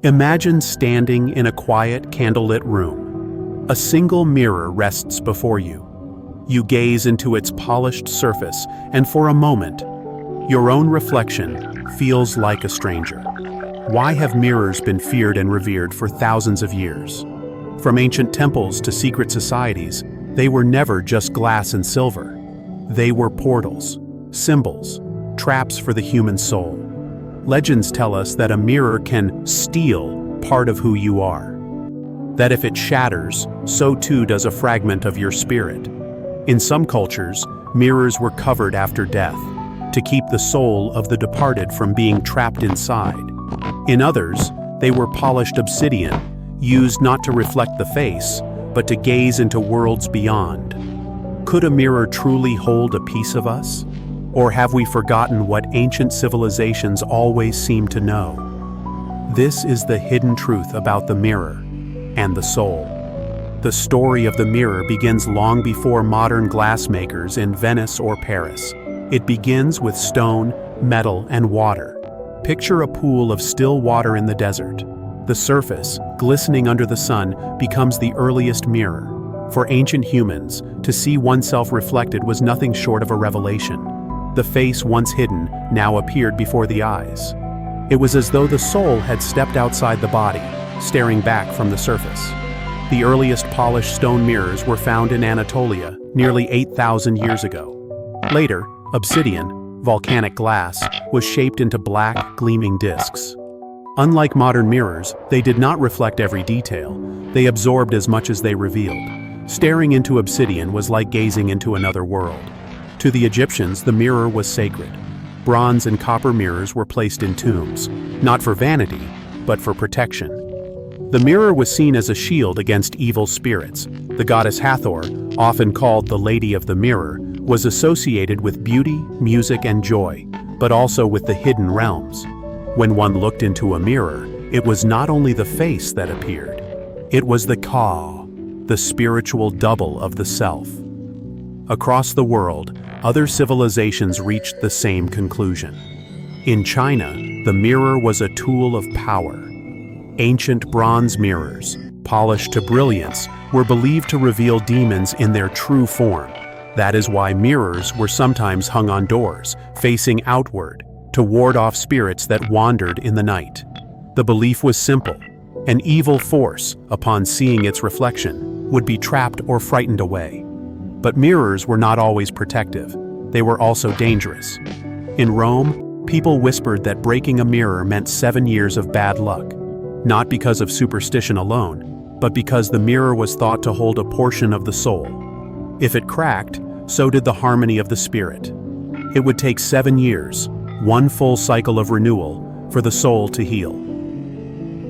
Imagine standing in a quiet, candlelit room. A single mirror rests before you. You gaze into its polished surface, and for a moment, your own reflection feels like a stranger. Why have mirrors been feared and revered for thousands of years? From ancient temples to secret societies, they were never just glass and silver. They were portals, symbols, traps for the human soul. Legends tell us that a mirror can steal part of who you are. That if it shatters, so too does a fragment of your spirit. In some cultures, mirrors were covered after death, to keep the soul of the departed from being trapped inside. In others, they were polished obsidian, used not to reflect the face, but to gaze into worlds beyond. Could a mirror truly hold a piece of us? Or have we forgotten what ancient civilizations always seemed to know? This is the hidden truth about the mirror and the soul. The story of the mirror begins long before modern glassmakers in Venice or Paris. It begins with stone, metal, and water. Picture a pool of still water in the desert. The surface, glistening under the sun, becomes the earliest mirror. For ancient humans, to see oneself reflected was nothing short of a revelation. The face once hidden now appeared before the eyes. It was as though the soul had stepped outside the body, staring back from the surface. The earliest polished stone mirrors were found in Anatolia nearly 8,000 years ago. Later, obsidian, volcanic glass, was shaped into black, gleaming discs. Unlike modern mirrors, they did not reflect every detail. They absorbed as much as they revealed. Staring into obsidian was like gazing into another world. To the Egyptians, the mirror was sacred. Bronze and copper mirrors were placed in tombs, not for vanity, but for protection. The mirror was seen as a shield against evil spirits. The goddess Hathor, often called the Lady of the Mirror, was associated with beauty, music, and joy, but also with the hidden realms. When one looked into a mirror, it was not only the face that appeared. It was the Ka, the spiritual double of the self. Across the world, other civilizations reached the same conclusion. In China, the mirror was a tool of power. Ancient bronze mirrors, polished to brilliance, were believed to reveal demons in their true form. That is why mirrors were sometimes hung on doors, facing outward, to ward off spirits that wandered in the night. The belief was simple. An evil force, upon seeing its reflection, would be trapped or frightened away. But mirrors were not always protective. They were also dangerous. In Rome, people whispered that breaking a mirror meant 7 years of bad luck, not because of superstition alone, but because the mirror was thought to hold a portion of the soul. If it cracked, so did the harmony of the spirit. It would take 7 years, one full cycle of renewal, for the soul to heal.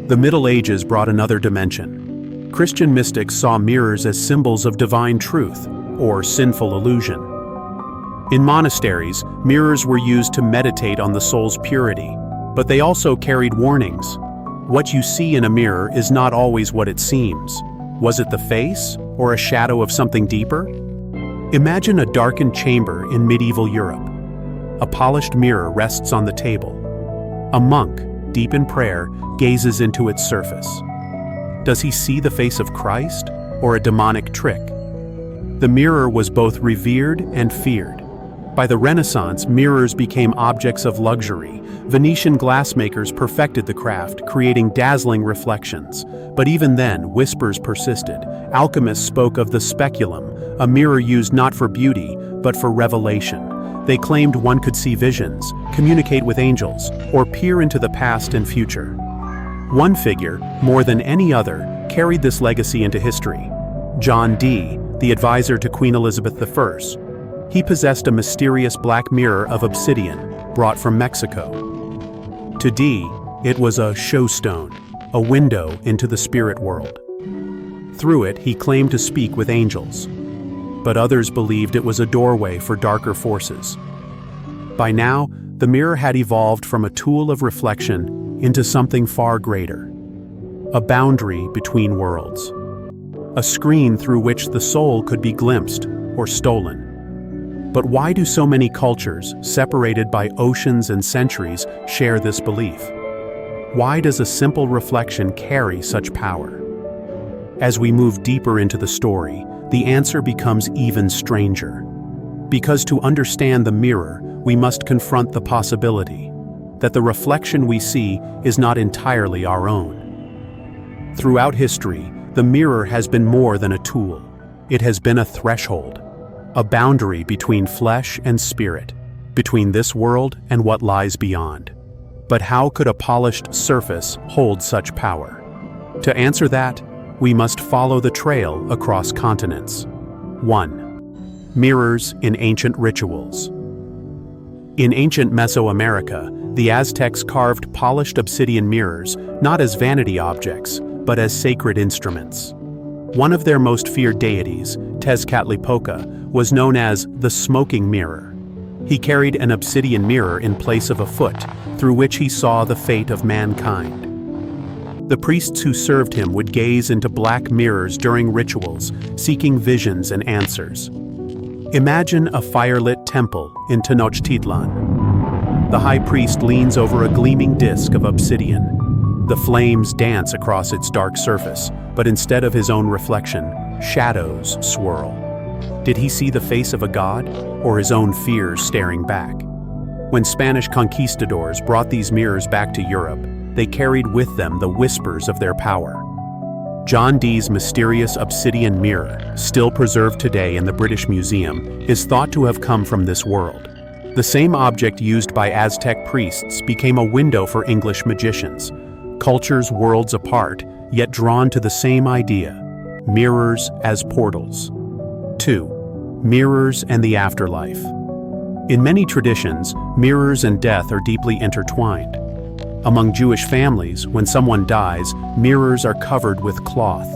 The Middle Ages brought another dimension. Christian mystics saw mirrors as symbols of divine truth, or sinful illusion. In monasteries, mirrors were used to meditate on the soul's purity, but they also carried warnings. What you see in a mirror is not always what it seems. Was it the face, or a shadow of something deeper? Imagine a darkened chamber in medieval Europe. A polished mirror rests on the table. A monk, deep in prayer, gazes into its surface. Does he see the face of Christ, or a demonic trick? The mirror was both revered and feared. By the Renaissance, mirrors became objects of luxury. Venetian glassmakers perfected the craft, creating dazzling reflections. But even then, whispers persisted. Alchemists spoke of the speculum, a mirror used not for beauty, but for revelation. They claimed one could see visions, communicate with angels, or peer into the past and future. One figure, more than any other, carried this legacy into history. John Dee, the advisor to Queen Elizabeth I. He possessed a mysterious black mirror of obsidian, brought from Mexico. To Dee, it was a showstone, a window into the spirit world. Through it, he claimed to speak with angels. But others believed it was a doorway for darker forces. By now, the mirror had evolved from a tool of reflection into something far greater. A boundary between worlds. A screen through which the soul could be glimpsed or stolen. But why do so many cultures, separated by oceans and centuries, share this belief? Why does a simple reflection carry such power? As we move deeper into the story, the answer becomes even stranger. Because to understand the mirror, we must confront the possibility that the reflection we see is not entirely our own. Throughout history, the mirror has been more than a tool. It has been a threshold, a boundary between flesh and spirit, between this world and what lies beyond. But how could a polished surface hold such power? To answer that, we must follow the trail across continents. 1. Mirrors in ancient rituals. In ancient Mesoamerica, the Aztecs carved polished obsidian mirrors not as vanity objects, but as sacred instruments. One of their most feared deities, Tezcatlipoca, was known as the smoking mirror. He carried an obsidian mirror in place of a foot, through which he saw the fate of mankind. The priests who served him would gaze into black mirrors during rituals, seeking visions and answers. Imagine a firelit temple in Tenochtitlan. The high priest leans over a gleaming disk of obsidian. The flames dance across its dark surface, but instead of his own reflection, shadows swirl. Did he see the face of a god, or his own fears staring back? When Spanish conquistadors brought these mirrors back to Europe, they carried with them the whispers of their power. John Dee's mysterious obsidian mirror, still preserved today in the British Museum, is thought to have come from this world. The same object used by Aztec priests became a window for English magicians, cultures worlds apart, yet drawn to the same idea: mirrors as portals. 2. Mirrors and the afterlife. In many traditions, mirrors and death are deeply intertwined. Among Jewish families, when someone dies, mirrors are covered with cloth.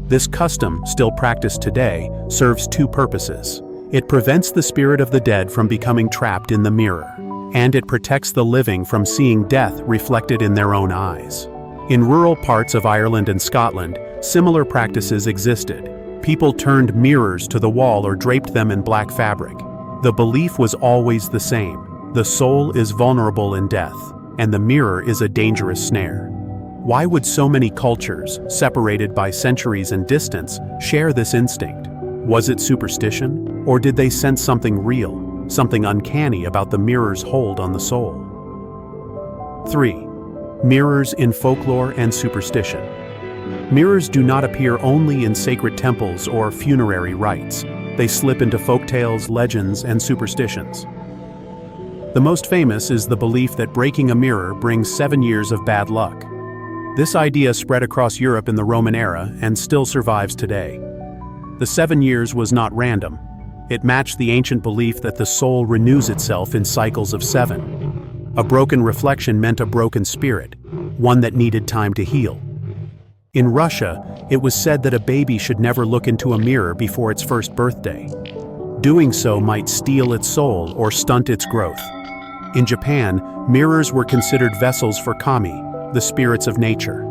This custom, still practiced today, serves two purposes. It prevents the spirit of the dead from becoming trapped in the mirror, and it protects the living from seeing death reflected in their own eyes. In rural parts of Ireland and Scotland, similar practices existed. People turned mirrors to the wall or draped them in black fabric. The belief was always the same: the soul is vulnerable in death, and the mirror is a dangerous snare. Why would so many cultures, separated by centuries and distance, share this instinct? Was it superstition, or did they sense something real, something uncanny about the mirror's hold on the soul? 3. Mirrors in folklore and superstition. Mirrors do not appear only in sacred temples or funerary rites. They slip into folktales, legends, and superstitions. The most famous is the belief that breaking a mirror brings 7 years of bad luck. This idea spread across Europe in the Roman era and still survives today. The 7 years was not random. It matched the ancient belief that the soul renews itself in cycles of 7. A broken reflection meant a broken spirit, one that needed time to heal. In Russia, it was said that a baby should never look into a mirror before its first birthday. Doing so might steal its soul or stunt its growth. In Japan, mirrors were considered vessels for kami, the spirits of nature.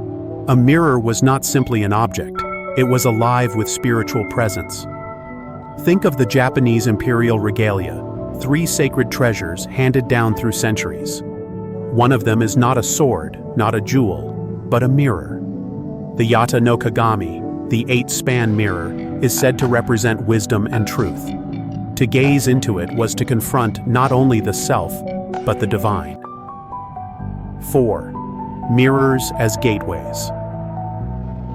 A mirror was not simply an object, it was alive with spiritual presence. Think of the Japanese imperial regalia, 3 sacred treasures handed down through centuries. One of them is not a sword, not a jewel, but a mirror. The Yata no Kagami, the 8-span mirror, is said to represent wisdom and truth. To gaze into it was to confront not only the self, but the divine. 4. Mirrors as gateways.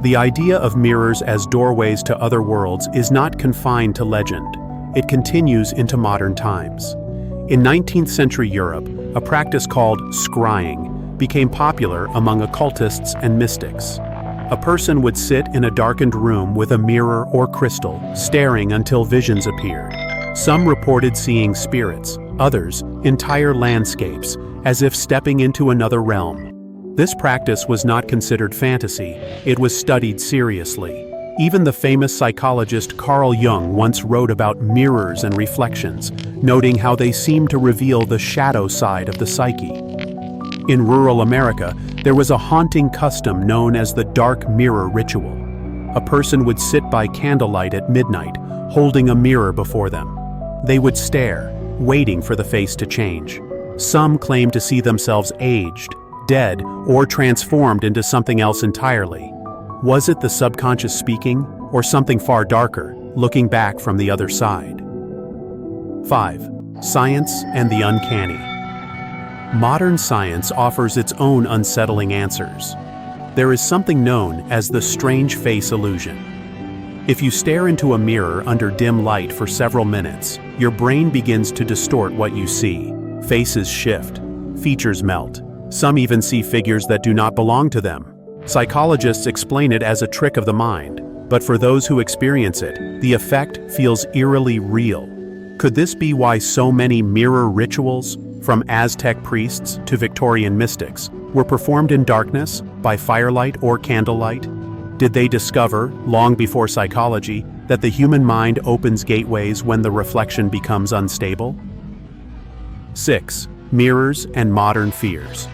The idea of mirrors as doorways to other worlds is not confined to legend. It continues into modern times. In 19th century Europe, a practice called scrying became popular among occultists and mystics. A person would sit in a darkened room with a mirror or crystal, staring until visions appeared. Some reported seeing spirits, others, entire landscapes, as if stepping into another realm. This practice was not considered fantasy, it was studied seriously. Even the famous psychologist Carl Jung once wrote about mirrors and reflections, noting how they seem to reveal the shadow side of the psyche. In rural America, there was a haunting custom known as the dark mirror ritual. A person would sit by candlelight at midnight, holding a mirror before them. They would stare, waiting for the face to change. Some claimed to see themselves aged, dead, or transformed into something else entirely? Was it the subconscious speaking, or something far darker, looking back from the other side? 5. Science and the uncanny. Modern science offers its own unsettling answers. There is something known as the strange face illusion. If you stare into a mirror under dim light for several minutes, your brain begins to distort what you see. Faces shift, features melt. Some even see figures that do not belong to them. Psychologists explain it as a trick of the mind, but for those who experience it, the effect feels eerily real. Could this be why so many mirror rituals, from Aztec priests to Victorian mystics, were performed in darkness, by firelight or candlelight? Did they discover, long before psychology, that the human mind opens gateways when the reflection becomes unstable? 6. Mirrors and modern fears.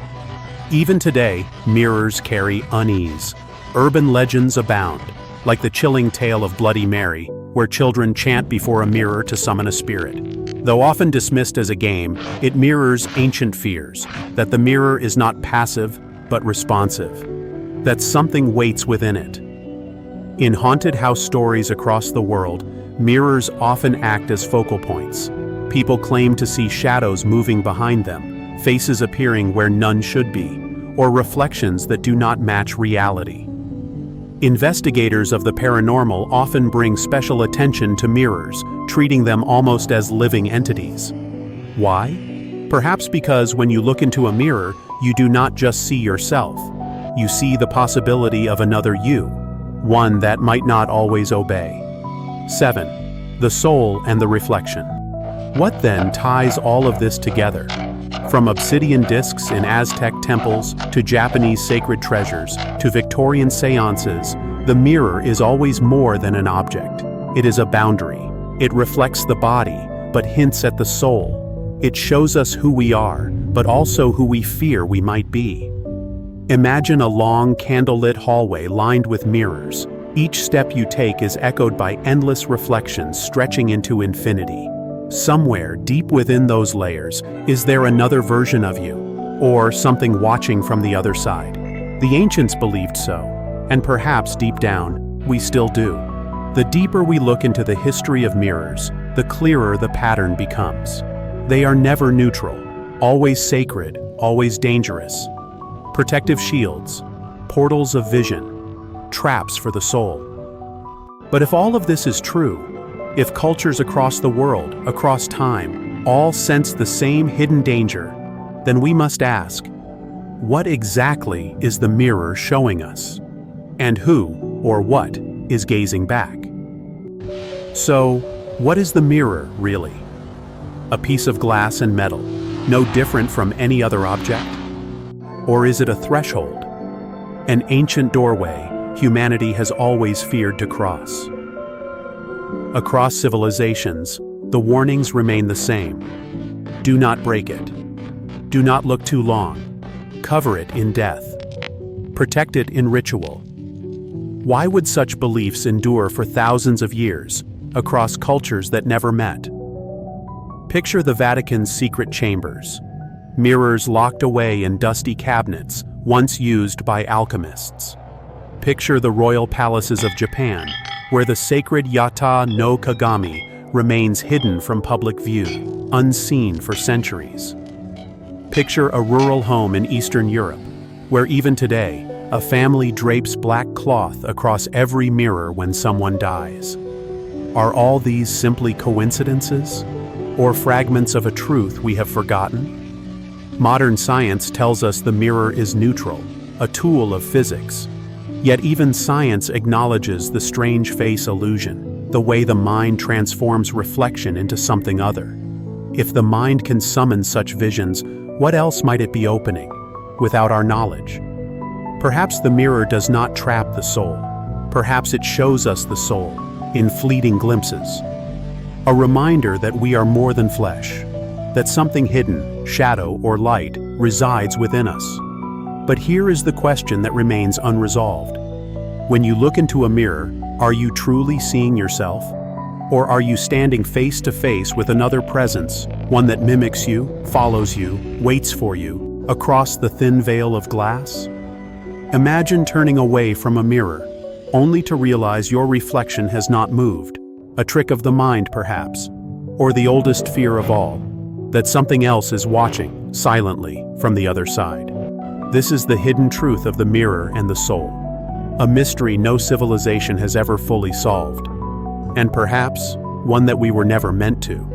Even today, mirrors carry unease. Urban legends abound, like the chilling tale of Bloody Mary, where children chant before a mirror to summon a spirit. Though often dismissed as a game, it mirrors ancient fears, that the mirror is not passive, but responsive, that something waits within it. In haunted house stories across the world, mirrors often act as focal points. People claim to see shadows moving behind them, faces appearing where none should be, or reflections that do not match reality. Investigators of the paranormal often bring special attention to mirrors, treating them almost as living entities. Why? Perhaps because when you look into a mirror, you do not just see yourself. You see the possibility of another you, one that might not always obey. 7. The soul and the reflection. What then ties all of this together? From obsidian discs in Aztec temples to Japanese sacred treasures to Victorian seances, the mirror is always more than an object. It is a boundary. It reflects the body, but hints at the soul. It shows us who we are, but also who we fear we might be. Imagine a long, candlelit hallway lined with mirrors. Each step you take is echoed by endless reflections stretching into infinity. Somewhere deep within those layers, is there another version of you, or something watching from the other side? The ancients believed so, and perhaps deep down, we still do. The deeper we look into the history of mirrors, the clearer the pattern becomes. They are never neutral, always sacred, always dangerous. Protective shields, portals of vision, traps for the soul. But if all of this is true, if cultures across the world, across time, all sense the same hidden danger, then we must ask, what exactly is the mirror showing us? And who, or what, is gazing back? So, what is the mirror, really? A piece of glass and metal, no different from any other object? Or is it a threshold? An ancient doorway humanity has always feared to cross. Across civilizations, the warnings remain the same. Do not break it. Do not look too long. Cover it in death. Protect it in ritual. Why would such beliefs endure for thousands of years, across cultures that never met? Picture the Vatican's secret chambers. Mirrors locked away in dusty cabinets, once used by alchemists. Picture the royal palaces of Japan, where the sacred Yata no Kagami remains hidden from public view, unseen for centuries. Picture a rural home in Eastern Europe, where even today, a family drapes black cloth across every mirror when someone dies. Are all these simply coincidences, or fragments of a truth we have forgotten? Modern science tells us the mirror is neutral, a tool of physics. Yet even science acknowledges the strange face illusion, the way the mind transforms reflection into something other. If the mind can summon such visions, what else might it be opening, without our knowledge? Perhaps the mirror does not trap the soul. Perhaps it shows us the soul, in fleeting glimpses. A reminder that we are more than flesh, that something hidden, shadow or light, resides within us. But here is the question that remains unresolved. When you look into a mirror, are you truly seeing yourself? Or are you standing face to face with another presence, one that mimics you, follows you, waits for you, across the thin veil of glass? Imagine turning away from a mirror, only to realize your reflection has not moved, a trick of the mind perhaps, or the oldest fear of all, that something else is watching, silently, from the other side. This is the hidden truth of the mirror and the soul, a mystery no civilization has ever fully solved, and perhaps one that we were never meant to.